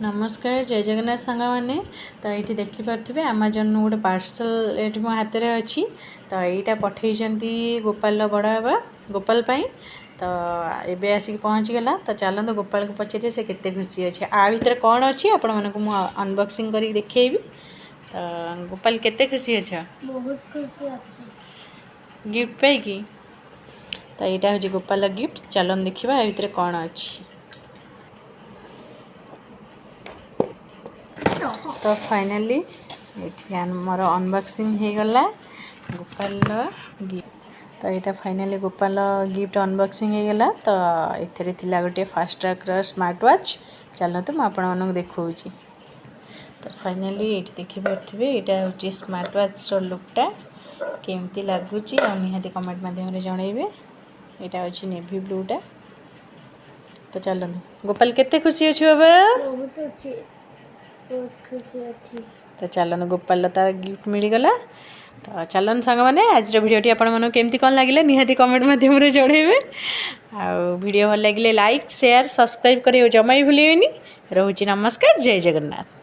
नमस्कार जय जगन्नाथ सांग मैंने तो ये देखिपे आमाजन गोटे पार्सल ये मो हाथ में अच्छी तो यहाँ पठे गोपाल बड़ बाबा गोपाल तो ये आसिक पहुँचीगला तो चलते गोपाल को पचारे से केते खुशी अच्छे आ भर कौन अच्छी आपण मानक अनबॉक्सिंग कर देखी तो गोपाल केते खुशी अच्छा बहुत खुशी अच्छी गिफ्ट पाई तो यहाँ हूँ गोपाल गिफ्ट चलन देखा या भर कौन अच्छी तो फाइनाली ये मोर अनबॉक्सिंग हो गला गोपाल गिफ्ट तो यहाँ फाइनाली गोपाल गिफ्ट अनबॉक्सिंग हो गला तो ये थिला गोटे फास्ट ट्रैक स्मार्ट वॉच चलते मुझे आपण देखा तो फाइनाली ये देखिपे यहाँ हूँ स्मार्ट वॉच लुकटा केमती लगुच निहाती कमेंट मध्यम जनइबे यहाँ अच्छी नेवी ब्लूटा तो चलते गोपाल केते खुशी अच्छे बाबा बहुत अच्छी बहुत खुशी अच्छी तो चलन गोपाल तार गिफ्ट मिलगला तो चलन सांग मैंने आज भिडियोटी आपको केमती कौन लगे निहाती कमेंट मध्यम जनइबे वीडियो भल लगे लाइक शेयर सब्सक्राइब कर जमा ही भूलें रोचे नमस्कार जय जगन्नाथ।